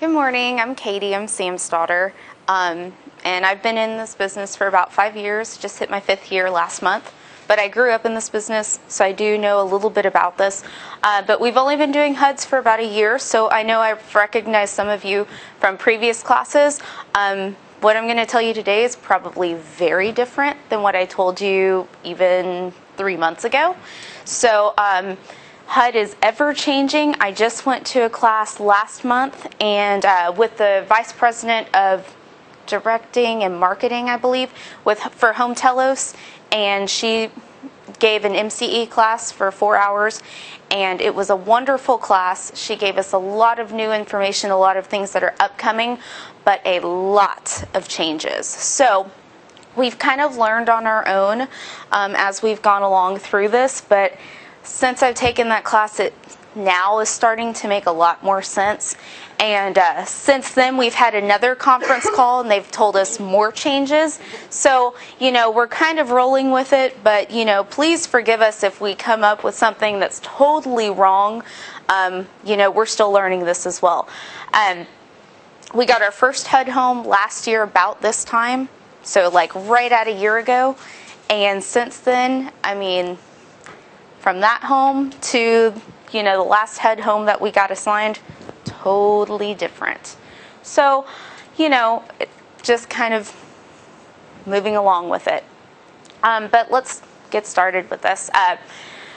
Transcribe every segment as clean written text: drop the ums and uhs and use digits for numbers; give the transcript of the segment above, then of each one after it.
Good morning, I'm Katie, I'm Sam's daughter, and I've been in this business for about 5 years, just hit my 5th year last month, but I grew up in this business, so I do know a little bit about this, but we've only been doing HUDs for about a year, so I know I've recognized some of you from previous classes. What I'm going to tell you today is probably very different than what I told you even 3 months ago. So HUD is ever changing. I just went to a class last month and with the Vice President of Directing and Marketing, I believe, for Home Telos, and she gave an MCE class for 4 hours, and it was a wonderful class. She gave us a lot of new information, a lot of things that are upcoming, but a lot of changes. So we've kind of learned on our own as we've gone along through this, but since I've taken that class, it now is starting to make a lot more sense. And since then, we've had another conference call, and they've told us more changes. So, we're kind of rolling with it, but, please forgive us if we come up with something that's totally wrong. We're still learning this as well. We got our first HUD home last year about this time, so like right at a year ago. And since then, from that home to, the last HUD home that we got assigned, totally different. So, just kind of moving along with it. But let's get started with this.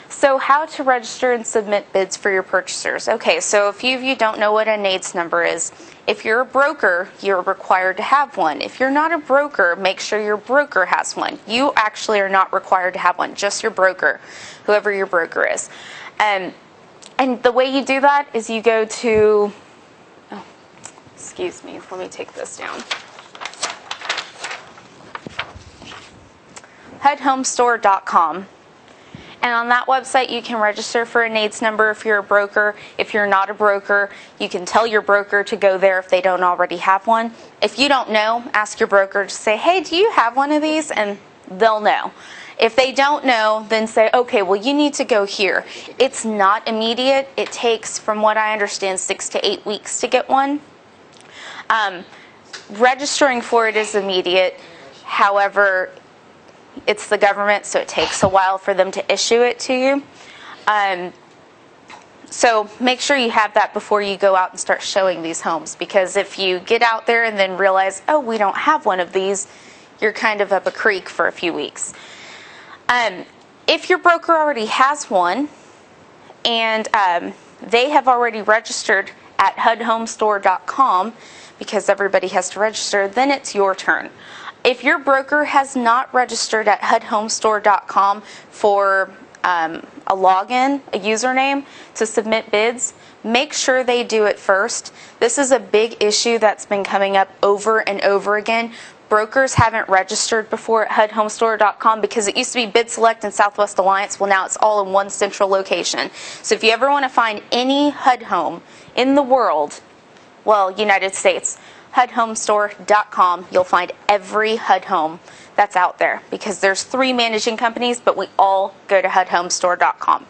So how to register and submit bids for your purchasers. Okay, so a few of you don't know what a NAIDS number is. If you're a broker, you're required to have one. If you're not a broker, make sure your broker has one. You actually are not required to have one, just your broker, whoever your broker is. And the way you do that is you go to, excuse me, let me take this down. HUDhomestore.com. And on that website, you can register for a NAIDS number if you're a broker. If you're not a broker, you can tell your broker to go there if they don't already have one. If you don't know, ask your broker to say, hey, do you have one of these? And they'll know. If they don't know, then say, okay, well, you need to go here. It's not immediate. It takes, from what I understand, 6 to 8 weeks to get one. Registering for it is immediate. However, it's the government, so it takes a while for them to issue it to you. So make sure you have that before you go out and start showing these homes, because if you get out there and then realize, oh, we don't have one of these, you're kind of up a creek for a few weeks. If your broker already has one and they have already registered at HUDhomestore.com, because everybody has to register, then it's your turn. If your broker has not registered at HUDhomestore.com for a login, a username to submit bids, make sure they do it first. This is a big issue that's been coming up over and over again. Brokers haven't registered before at HUDhomestore.com because it used to be Bid Select and Southwest Alliance. Well, now it's all in one central location. So if you ever want to find any HUD home in the world, well, United States, HUDhomestore.com, you'll find every HUD home that's out there, because there's 3 managing companies, but we all go to HUDhomestore.com.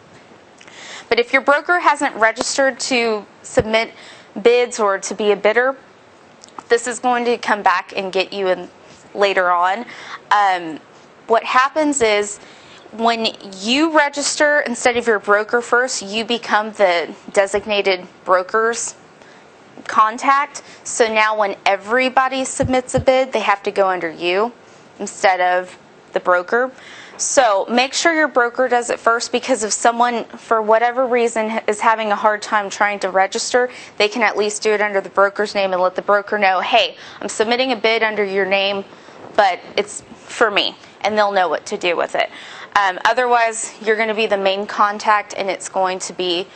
But if your broker hasn't registered to submit bids or to be a bidder, this is going to come back and get you in later on. What happens is when you register instead of your broker first, you become the designated broker's contact. So now when everybody submits a bid, they have to go under you instead of the broker. So make sure your broker does it first, because if someone, for whatever reason, is having a hard time trying to register, they can at least do it under the broker's name and let the broker know, hey, I'm submitting a bid under your name, but it's for me, and they'll know what to do with it. Otherwise, you're going to be the main contact, and it's going to be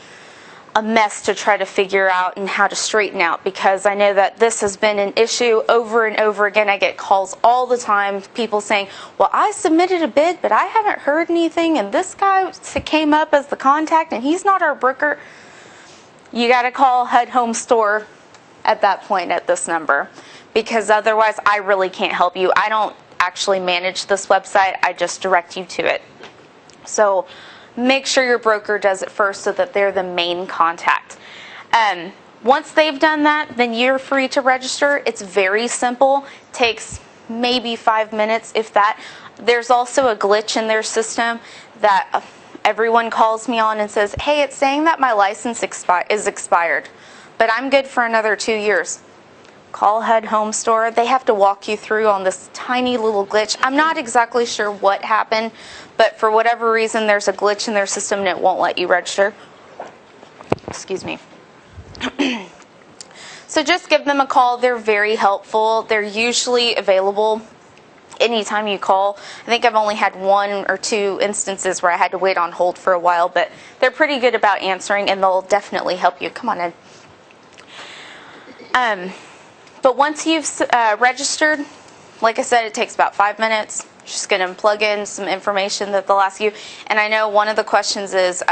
a mess to try to figure out and how to straighten out, because I know that this has been an issue over and over again. I get calls all the time, people saying, well, I submitted a bid, but I haven't heard anything, and this guy came up as the contact, and he's not our broker. You got to call HUD Home Store at that point at this number, because otherwise I really can't help you. I don't actually manage this website. I just direct you to it. So make sure your broker does it first so that they're the main contact. Once they've done that, then you're free to register. It's very simple. Takes maybe 5 minutes, if that. There's also a glitch in their system that everyone calls me on and says, hey, it's saying that my license is expired, but I'm good for another 2 years. Call HUD Home Store. They have to walk you through on this tiny little glitch. I'm not exactly sure what happened, but for whatever reason, there's a glitch in their system and it won't let you register. Excuse me. So just give them a call. They're very helpful. They're usually available anytime you call. I think I've only had 1 or 2 instances where I had to wait on hold for a while, but they're pretty good about answering and they'll definitely help you. Come on in. But once you've registered, like I said, it takes about 5 minutes. Just going to plug in some information that they'll ask you. And I know one of the questions is,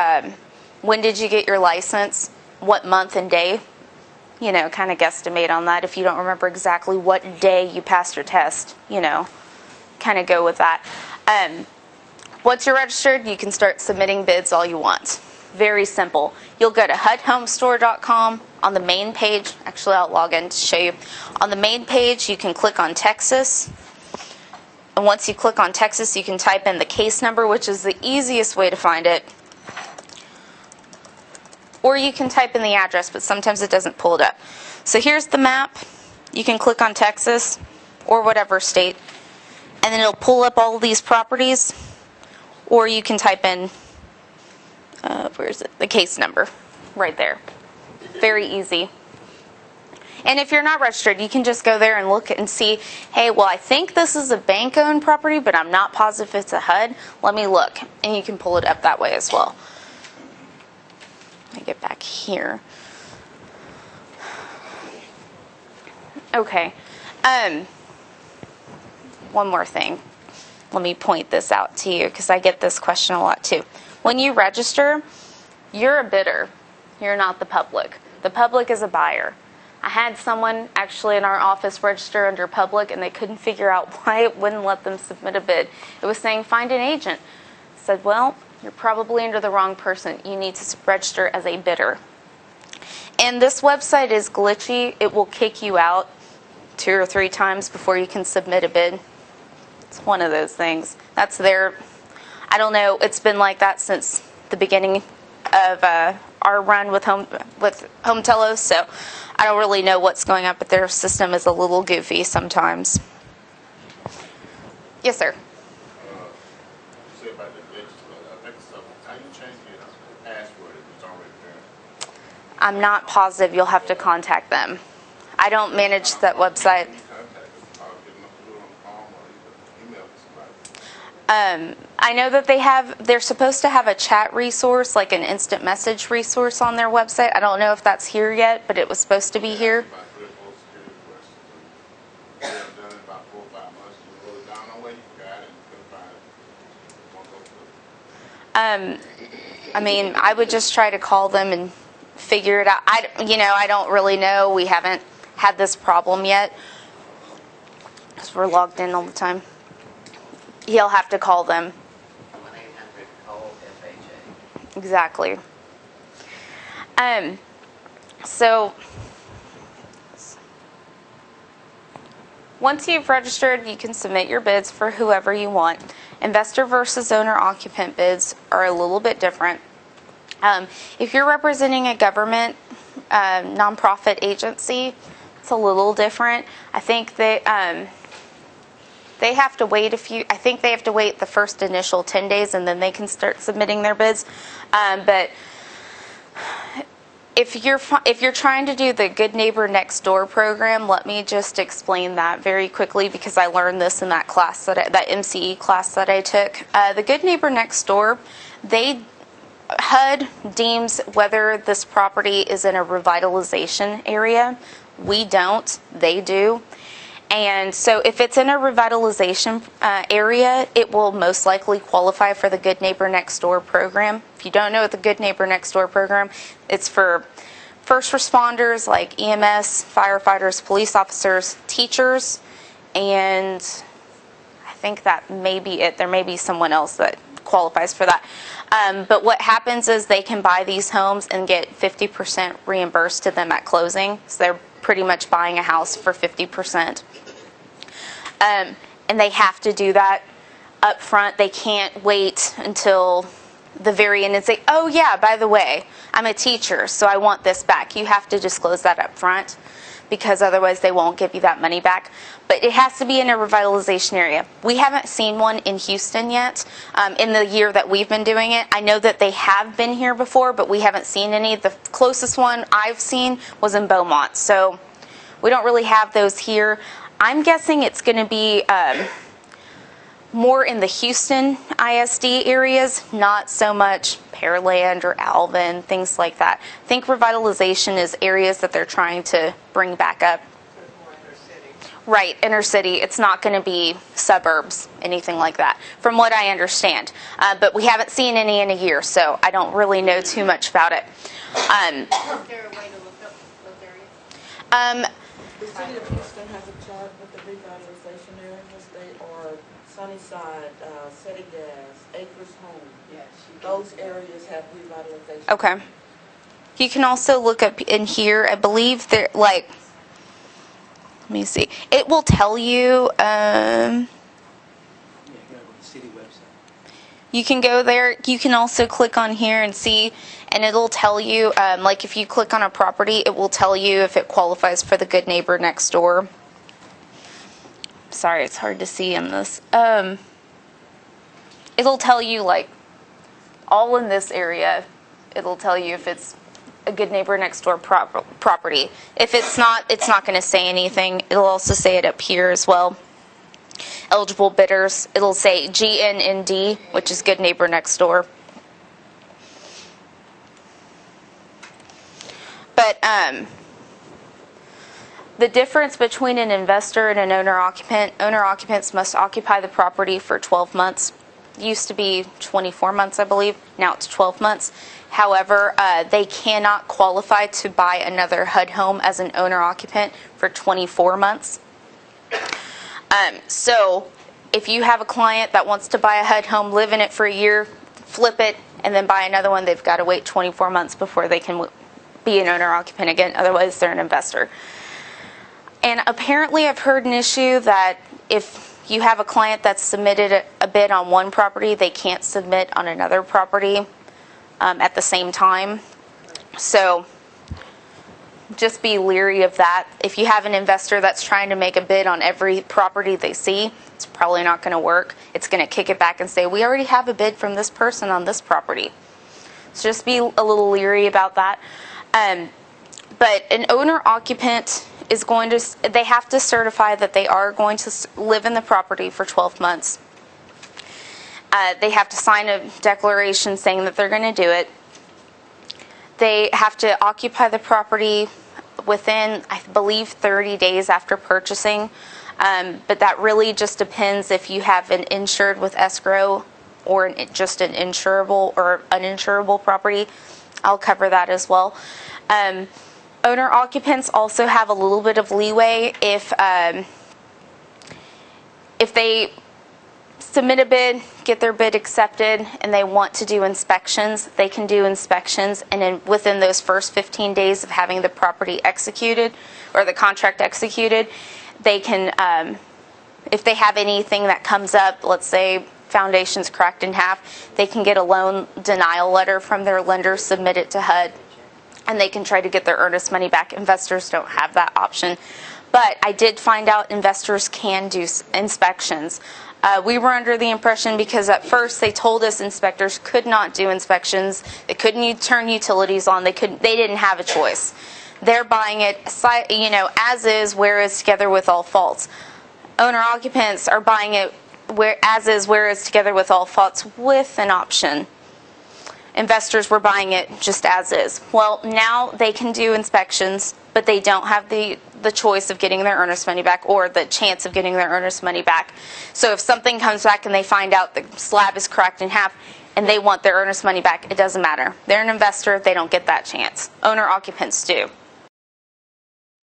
when did you get your license? What month and day? You know, kind of guesstimate on that. If you don't remember exactly what day you passed your test, you know, kind of go with that. Once you're registered, you can start submitting bids all you want. Very simple. You'll go to HUDhomestore.com. On the main page, actually I'll log in to show you. On the main page, you can click on Texas. And once you click on Texas, you can type in the case number, which is the easiest way to find it. Or you can type in the address, but sometimes it doesn't pull it up. So here's the map. You can click on Texas or whatever state, and then it'll pull up all of these properties. Or you can type in, where is it? The case number right there. Very easy. And if you're not registered, you can just go there and look and see, hey, well, I think this is a bank-owned property, but I'm not positive it's a HUD. Let me look. And you can pull it up that way as well. Let me get back here. Okay. One more thing. Let me point this out to you because I get this question a lot too. When you register, you're a bidder. You're not the public. The public is a buyer. I had someone actually in our office register under public and they couldn't figure out why it wouldn't let them submit a bid. It was saying find an agent. I said, well, you're probably under the wrong person. You need to register as a bidder. And this website is glitchy. It will kick you out 2 or 3 times before you can submit a bid. It's one of those things. That's their, I don't know, it's been like that since the beginning of our run with Home Telos, so I don't really know what's going on, but their system is a little goofy sometimes. Yes, sir. I'm not positive. You'll have to contact them. I don't manage that website. I know that they're supposed to have a chat resource, like an instant message resource on their website. I don't know if that's here yet, but it was supposed to be here. I mean, I would just try to call them and figure it out. I don't really know. We haven't had this problem yet because we're logged in all the time. He'll have to call them. Exactly. So once you've registered, you can submit your bids for whoever you want. Investor versus owner-occupant bids are a little bit different. If you're representing a government nonprofit agency, it's a little different. I think that they have to wait I think they have to wait the first initial 10 days and then they can start submitting their bids. But if you're trying to do the Good Neighbor Next Door program, let me just explain that very quickly because I learned this in that class that MCE class that I took. The Good Neighbor Next Door, HUD deems whether this property is in a revitalization area. We don't. They do. And so if it's in a revitalization area, it will most likely qualify for the Good Neighbor Next Door program. If you don't know what the Good Neighbor Next Door program, it's for first responders like EMS, firefighters, police officers, teachers, and I think that may be it. There may be someone else that qualifies for that. But what happens is they can buy these homes and get 50% reimbursed to them at closing. So they're pretty much buying a house for 50%. And they have to do that up front. They can't wait until the very end and say, oh yeah, by the way, I'm a teacher, so I want this back. You have to disclose that up front, because otherwise they won't give you that money back. But it has to be in a revitalization area. We haven't seen one in Houston yet in the year that we've been doing it. I know that they have been here before, but we haven't seen any. The closest one I've seen was in Beaumont, so we don't really have those here. I'm guessing it's going to be more in the Houston ISD areas, not so much Pearland or Alvin, things like that. I think revitalization is areas that they're trying to bring back up. More inner city. Right, inner city. It's not going to be suburbs, anything like that, from what I understand. But we haven't seen any in a year, so I don't really know too much about it. Is there a way to look up those areas? The city of Houston has a chart with the revitalization areas. They are Sunnyside, City Gas, Acres Home. Yes. Those areas have revitalization. Okay. You can also look up in here. I believe they're like, let me see. It will tell you. Yeah, you gotta go to the city website. You can go there. You can also click on here and see, and it'll tell you, like if you click on a property, it will tell you if it qualifies for the good neighbor next door. Sorry, it's hard to see in this. It'll tell you like all in this area. It'll tell you if it's a good neighbor next door property. If it's not going to say anything. It'll also say it up here as well. Eligible bidders. It'll say GNND, which is good neighbor next door. But the difference between an investor and an owner-occupant, owner-occupants must occupy the property for 12 months. It used to be 24 months, I believe. Now it's 12 months. However, they cannot qualify to buy another HUD home as an owner-occupant for 24 months. So if you have a client that wants to buy a HUD home, live in it for a year, flip it, and then buy another one, they've got to wait 24 months before they can be an owner-occupant again. Otherwise, they're an investor. And apparently I've heard an issue that if you have a client that's submitted a bid on one property, they can't submit on another property at the same time. So just be leery of that. If you have an investor that's trying to make a bid on every property they see, it's probably not going to work. It's going to kick it back and say, we already have a bid from this person on this property. So just be a little leery about that. But an owner-occupant is going to, they have to certify that they are going to live in the property for 12 months. They have to sign a declaration saying that they're going to do it. They have to occupy the property within, I believe, 30 days after purchasing. But that really just depends if you have an insured with escrow or just an insurable or uninsurable property. I'll cover that as well. Owner occupants also have a little bit of leeway if they submit a bid, get their bid accepted, and they want to do inspections. They can do inspections, and then within those first 15 days of having the property executed or the contract executed, they can, if they have anything that comes up, let's say foundation's cracked in half, they can get a loan denial letter from their lender, submit it to HUD, and they can try to get their earnest money back. Investors don't have that option. But I did find out investors can do inspections. We were under the impression, because at first they told us inspectors could not do inspections. They couldn't turn utilities on. They didn't have a choice. They're buying it, as is, where is, together with all faults. Owner occupants are buying it as is, where is, together with all faults, with an option. Investors were buying it just as is. Well, now they can do inspections, but they don't have the choice of getting their earnest money back or the chance of getting their earnest money back. So if something comes back and they find out the slab is cracked in half and they want their earnest money back, it doesn't matter. They're an investor. They don't get that chance. Owner occupants do.